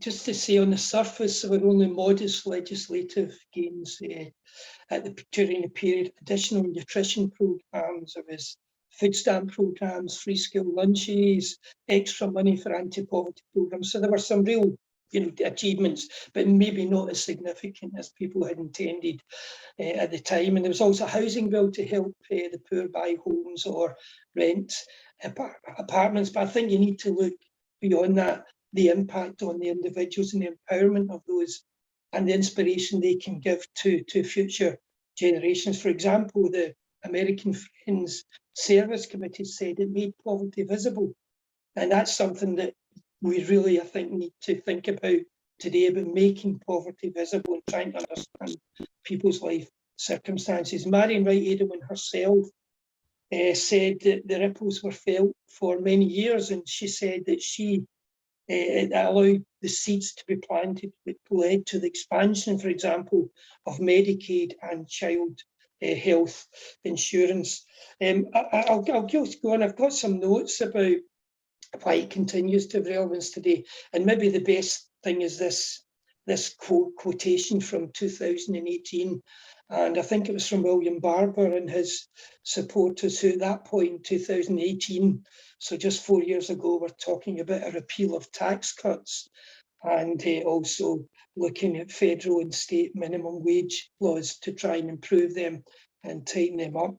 just to say, on the surface, there were only modest legislative gains during the period. Additional nutrition programs, there was food stamp programs, free school lunches, extra money for anti-poverty programs. So there were some real achievements, but maybe not as significant as people had intended at the time. And there was also a housing bill to help the poor buy homes or rent apartments. But I think you need to look beyond that, the impact on the individuals and the empowerment of those, and the inspiration they can give to future generations. For example, the American Friends Service Committee said it made poverty visible. And that's something that we really, I think, need to think about today, about making poverty visible and trying to understand people's life circumstances. Marion Wright Edelman herself said that the ripples were felt for many years, and she said that it allowed the seeds to be planted that led to the expansion, for example, of Medicaid and child health insurance. I'll just go on. I've got some notes about why it continues to have relevance today. And maybe the best thing is this quotation from 2018. And I think it was from William Barber and his supporters, who at that point, 2018, so just 4 years ago, were talking about a repeal of tax cuts, and also looking at federal and state minimum wage laws to try and improve them and tighten them up.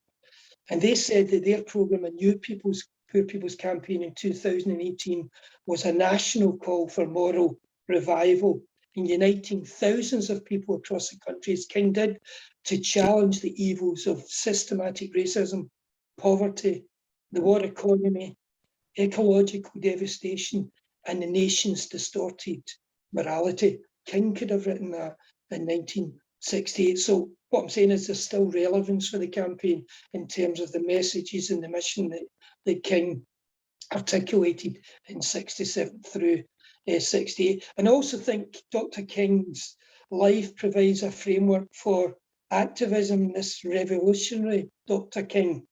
And they said that their programme, a Poor People's Campaign in 2018, was a national call for moral revival in uniting thousands of people across the country, as King did, to challenge the evils of systematic racism, poverty, the war economy, ecological devastation, and the nation's distorted morality. King could have written that in 1968. So what I'm saying is there's still relevance for the campaign in terms of the messages and the mission that King articulated in 67 through 68. And I also think Dr. King's life provides a framework for activism. This revolutionary Dr. King,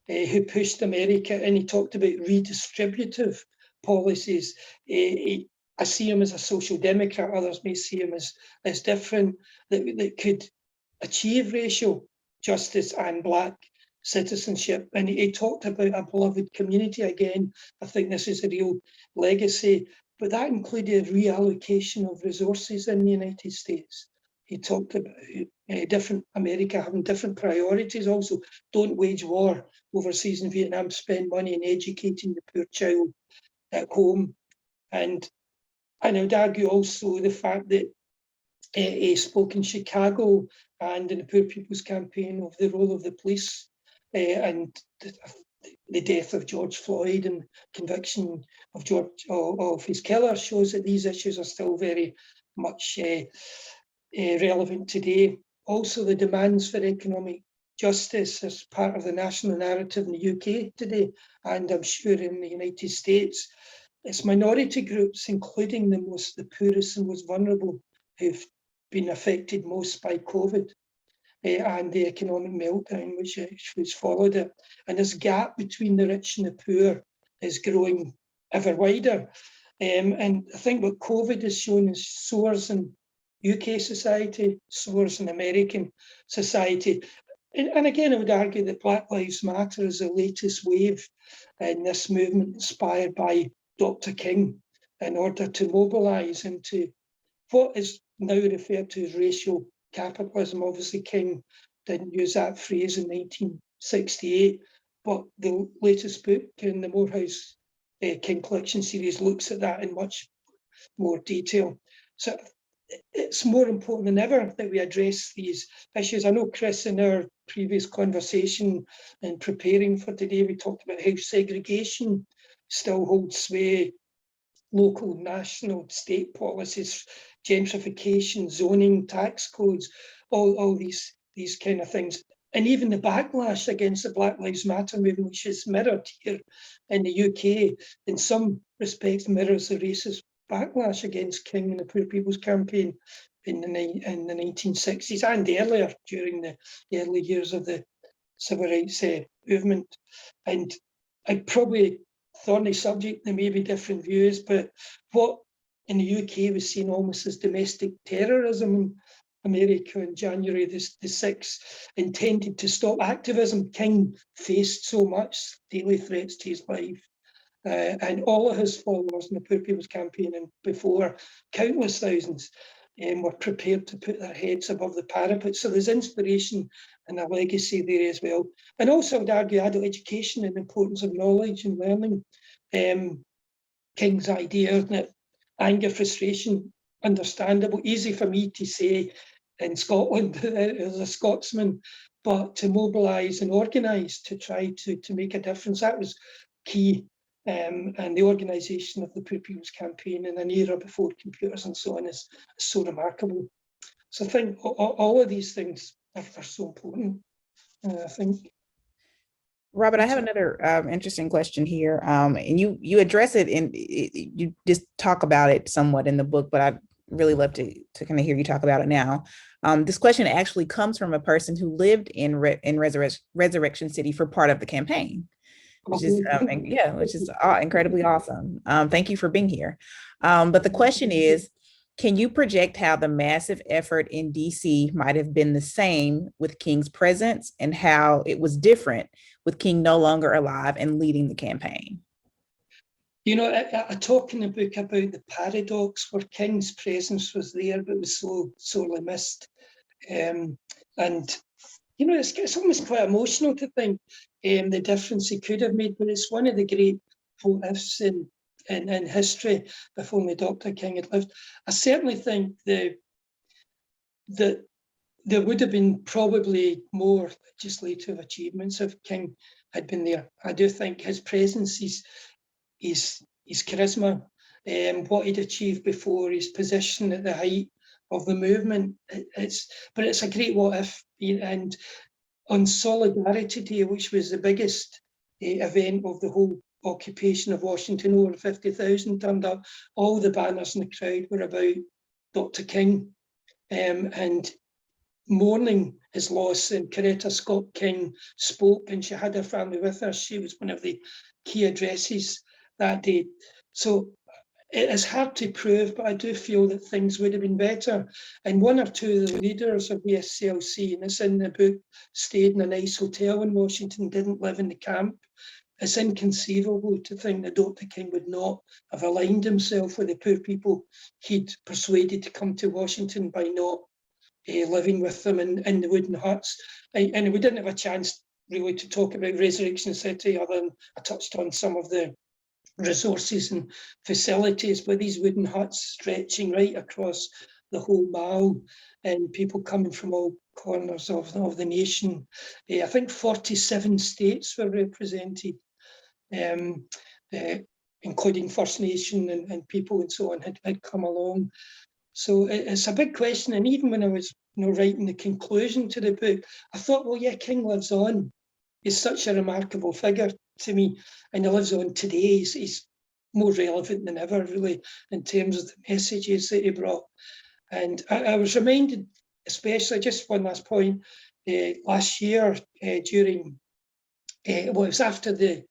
who pushed America, and he talked about redistributive policies. I see him as a social democrat, others may see him as different, that could achieve racial justice and Black citizenship. And he talked about a beloved community. Again, I think this is a real legacy, but that included reallocation of resources in the United States. He talked about different America having different priorities. Also, don't wage war overseas in Vietnam, spend money in educating the poor child at home. And I would argue also the fact that he spoke in Chicago and in the Poor People's Campaign of the role of the police and the death of George Floyd and conviction of his killer shows that these issues are still very much relevant today. Also, the demands for economic justice as part of the national narrative in the UK today, and I'm sure in the United States. It's minority groups, including the poorest and most vulnerable, who've been affected most by COVID and the economic meltdown which followed it. And this gap between the rich and the poor is growing ever wider. And I think what COVID has shown is soars in UK society, soars in American society. And again, I would argue that Black Lives Matter is the latest wave in this movement, inspired by Dr. King in order to mobilise into what is now referred to as racial capitalism. Obviously, King didn't use that phrase in 1968, but the latest book in the Morehouse King Collection series looks at that in much more detail. So it's more important than ever that we address these issues. I know, Chris, in our previous conversation and preparing for today, we talked about how segregation still holds sway, local, national, state policies, gentrification, zoning, tax codes, all these kind of things. And even the backlash against the Black Lives Matter movement, which is mirrored here in the UK, in some respects mirrors the racist backlash against King and the Poor People's Campaign in the 1960s and earlier, during the early years of the civil rights movement. And I probably thorny subject, there may be different views, but what in the UK was seen almost as domestic terrorism in America in January the 6th, intended to stop activism. King faced so much, daily threats to his life. And all of his followers in the Poor People's Campaign and before, countless thousands, were prepared to put their heads above the parapet. So there's inspiration and a legacy there as well. And also, I would argue, adult education and the importance of knowledge and learning. King's idea that anger, frustration, understandable, easy for me to say in Scotland as a Scotsman, but to mobilise and organise to try to make a difference, that was key. And the organisation of the Poor People's Campaign in an era before computers and so on is so remarkable. So I think all of these things are so important, I think. Robert, I have another interesting question here, and you address it you just talk about it somewhat in the book, but I'd really love to kind of hear you talk about it now. This question actually comes from a person who lived in Resurrection City for part of the campaign, which is incredibly awesome. Thank you for being here. But the question is, can you project how the massive effort in DC might have been the same with King's presence and how it was different with King no longer alive and leading the campaign? You know, I talk in the book about the paradox where King's presence was there, but was so sorely missed. And, you know, it's almost quite emotional to think the difference he could have made, but it's one of the great what ifs in history, if only Dr. King had lived. I certainly think that there would have been probably more legislative achievements if King had been there. I do think his presence, his charisma, what he'd achieved before, his position at the height of the movement, but it's a great what if. And on Solidarity Day, which was the biggest event of the whole occupation of Washington, over 50,000 turned up. All the banners in the crowd were about Dr. King and mourning his loss. And Coretta Scott King spoke, and she had her family with her. She was one of the key addresses that day. So it is hard to prove, but I do feel that things would have been better. And one or two of the leaders of the SCLC, and it's in the book, stayed in a nice hotel in Washington, didn't live in the camp. It's inconceivable to think that Dr. King would not have aligned himself with the poor people he'd persuaded to come to Washington by not living with them in the wooden huts. And we didn't have a chance really to talk about Resurrection City, other than I touched on some of the resources and facilities, but these wooden huts stretching right across the whole mile, and people coming from all corners of the nation. I think 47 states were represented, including First Nation and people and so on had come along. So it's a big question. And even when I was writing the conclusion to the book, I thought, well, yeah, King lives on. He's such a remarkable figure to me, and he lives on today. He's more relevant than ever, really, in terms of the messages that he brought. And I was reminded, especially, just one last point, last year during, it was after the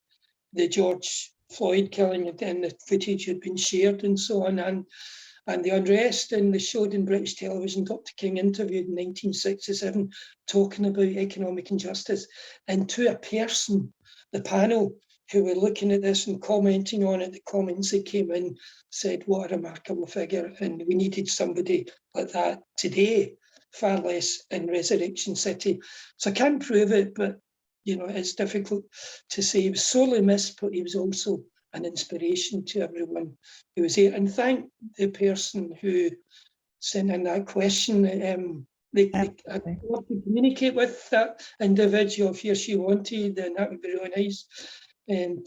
George Floyd killing, and the footage had been shared and so on, and the Unrest, and they showed in British television Dr. King interviewed in 1967 talking about economic injustice. And to a person, the panel who were looking at this and commenting on it. The comments that came in said, what a remarkable figure, and we needed somebody like that today, far less in Resurrection City. So I can't prove it, but it's difficult to say. He was sorely missed, but he was also an inspiration to everyone who was there. And thank the person who sent in that question. I love to communicate with that individual if he or she wanted, and that would be really nice. I'm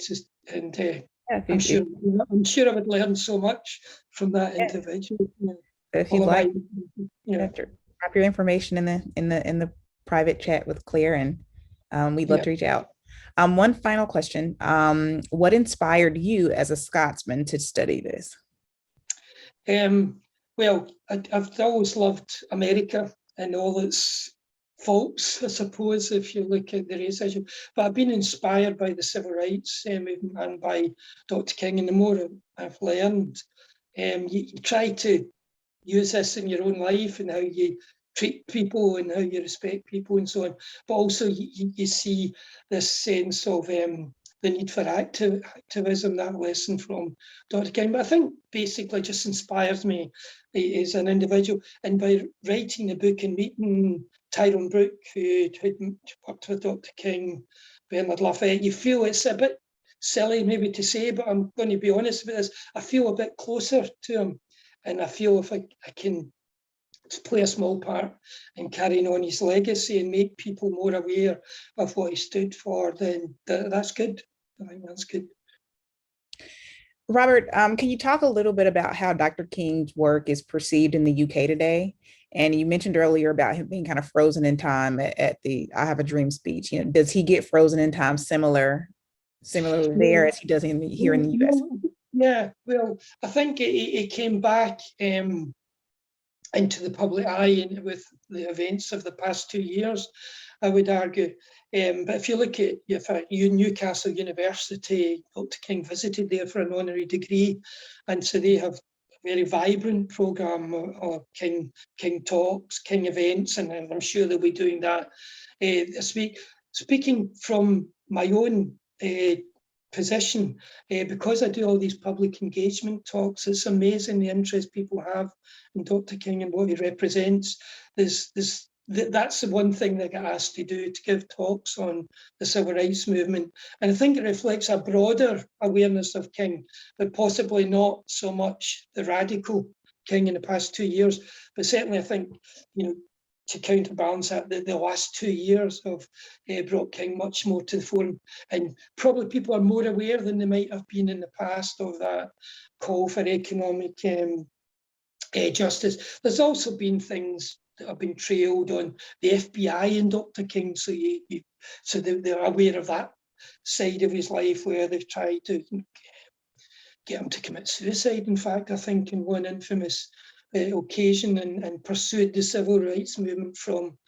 sure I would learn so much from that individual. If you'd like, drop your information in the private chat with Claire, and we'd love to reach out. One final question: what inspired you as a Scotsman to study this? Well, I've always loved America and all its faults, I suppose, if you look at the race issue. But I've been inspired by the civil rights movement and by Dr. King. And the more I've learned, you try to use this in your own life and how you treat people and how you respect people and so on. But also you see this sense of the need for activism, that lesson from Dr. King. But I think basically just inspires me as an individual. And by writing the book and meeting Tyrone Brooke, who had worked with Dr. King, Bernard Lafayette, you feel it's a bit silly maybe to say, but I'm going to be honest about this. I feel a bit closer to him, and I feel if I can play a small part in carrying on his legacy and make people more aware of what he stood for, then that's good. I think that's good. Robert, can you talk a little bit about how Dr. King's work is perceived in the UK today? And you mentioned earlier about him being kind of frozen in time at the I Have a Dream speech. Does he get frozen in time similarly there as he does here in the US? Yeah, well, I think it came back into the public eye with the events of the past 2 years, I would argue. But if you look at Newcastle University, Dr. King visited there for an honorary degree, and so they have a very vibrant programme of King talks, King events, and I'm sure they'll be doing that this week. Speaking from my own position, because I do all these public engagement talks, it's amazing the interest people have in Dr. King and what he represents. That's the one thing that I got asked to do, to give talks on the civil rights movement. And I think it reflects a broader awareness of King, but possibly not so much the radical King in the past 2 years. But certainly I think, to counterbalance that, the last 2 years have brought King much more to the fore, and probably people are more aware than they might have been in the past of that call for economic justice. There's also been things that have been trailed on the FBI and Dr. King, so they're aware of that side of his life, where they've tried to get him to commit suicide. In fact, I think in one infamous occasion, and pursued the civil rights movement from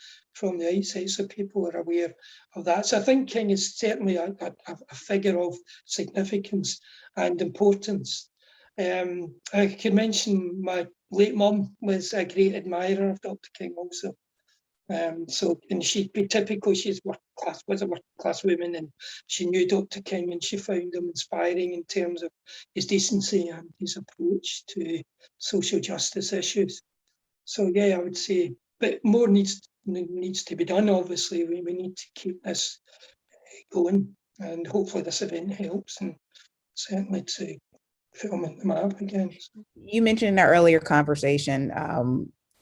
the outside, so people are aware of that. So I think King is certainly a figure of significance and importance. I can mention my late mum was a great admirer of Dr. King also. And she'd be typical, was a working class woman, and she knew Dr. King, and she found him inspiring in terms of his decency and his approach to social justice issues. So yeah, I would say, but more needs to be done, obviously. We need to keep this going, and hopefully this event helps, and certainly to put them on the map again. You mentioned in our earlier conversation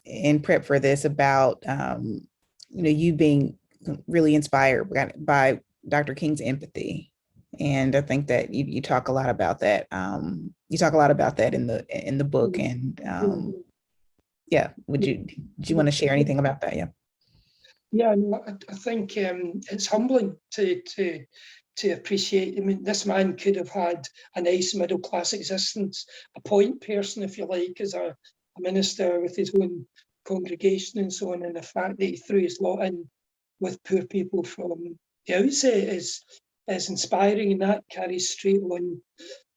in prep for this about you being really inspired by Dr. King's empathy, and I think that you talk a lot about that. You talk a lot about that in the book, and yeah. Do you want to share anything about that? Yeah, no, I think it's humbling to appreciate. I mean, this man could have had a nice middle class existence, a point person, if you like, as a minister with his own congregation and so on. And the fact that he threw his lot in with poor people from the outset is inspiring, and that carries straight on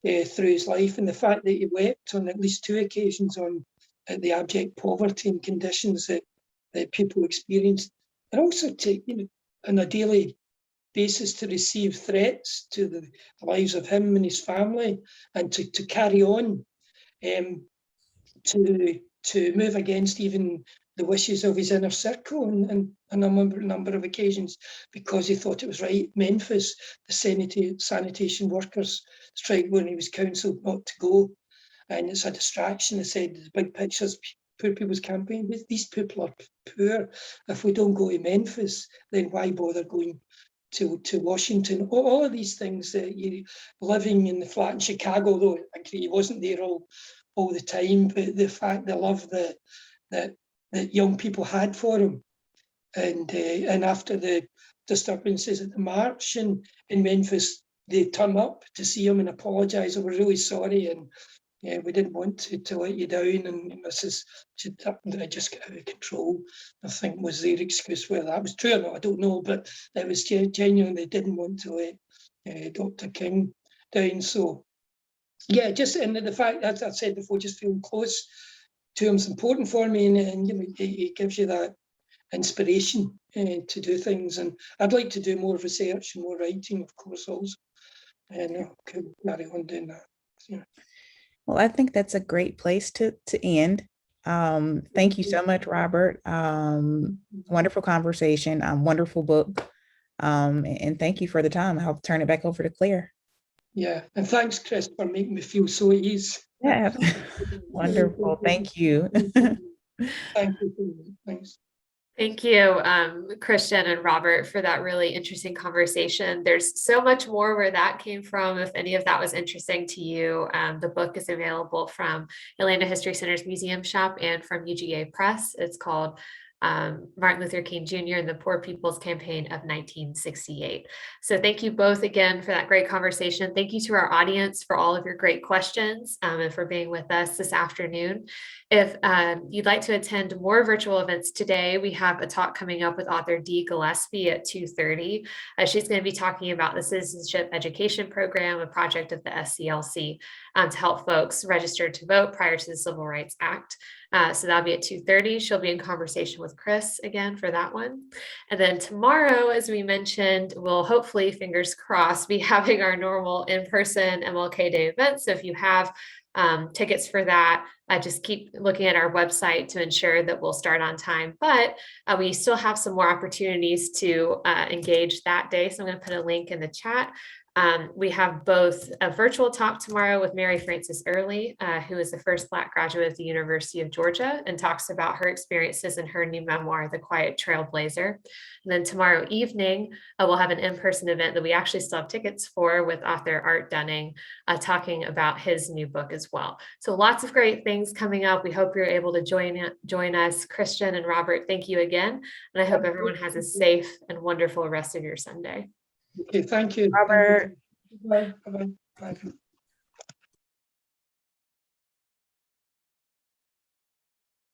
through his life. And the fact that he wept on at least 2 occasions at the abject poverty and conditions that people experienced, and also to on a daily basis to receive threats to the lives of him and his family, and to carry on, to move against even the wishes of his inner circle on a number of occasions, because he thought it was right. Memphis, the sanitation workers strike, when he was counselled not to go, and it's a distraction. They said the big pictures, poor people's campaign. These people are poor. If we don't go to Memphis, then why bother going to Washington? All of these things that you living in the flat in Chicago, though I agree he wasn't there all the time, but the fact, the love that young people had for him, and after the disturbances at the march in Memphis, they turned up to see him and apologise. They were really sorry, and we didn't want to let you down, and this is I just got out of control, I think was their excuse. Whether that was true or not, I don't know, but it was genuine. They didn't want to let Dr. King down. So yeah, just, and the fact, as I said before, just feeling close to him is important for me, and you know, it gives you that inspiration to do things. And I'd like to do more research and more writing, of course, also, and I could carry on doing that. Yeah. Well, I think that's a great place to end. Thank you so much, Robert. Wonderful conversation, wonderful book. And thank you for the time. I'll turn it back over to Claire. Yeah, and thanks, Chris, for making me feel so at ease. Yeah, wonderful. Thank you. Thank you. Thanks. Thank you, Kristian and Robert, for that really interesting conversation. There's so much more where that came from. If any of that was interesting to you, the book is available from Atlanta History Center's Museum Shop and from UGA Press. It's called Martin Luther King Jr. and the Poor People's Campaign of 1968. So thank you both again for that great conversation. Thank you to our audience for all of your great questions and for being with us this afternoon. If you'd like to attend more virtual events today, we have a talk coming up with author Dee Gillespie at 2:30. She's going to be talking about the Citizenship Education Program, a project of the SCLC, to help folks register to vote prior to the Civil Rights Act. So that'll be at 2:30. She'll be in conversation with Chris again for that one. And then tomorrow, as we mentioned, we'll hopefully, fingers crossed, be having our normal in-person MLK Day event. So if you have tickets for that, just keep looking at our website to ensure that we'll start on time. But we still have some more opportunities to engage that day. So I'm going to put a link in the chat. We have both a virtual talk tomorrow with Mary Frances Early, who is the first Black graduate of the University of Georgia, and talks about her experiences in her new memoir, The Quiet Trailblazer. And then tomorrow evening, we'll have an in-person event that we actually still have tickets for with author Art Dunning, talking about his new book as well. So lots of great things coming up. We hope you're able to join us. Kristian and Robert, thank you again. And I hope everyone has a safe and wonderful rest of your Sunday. Okay, thank you. Robert. Bye. Bye. Bye.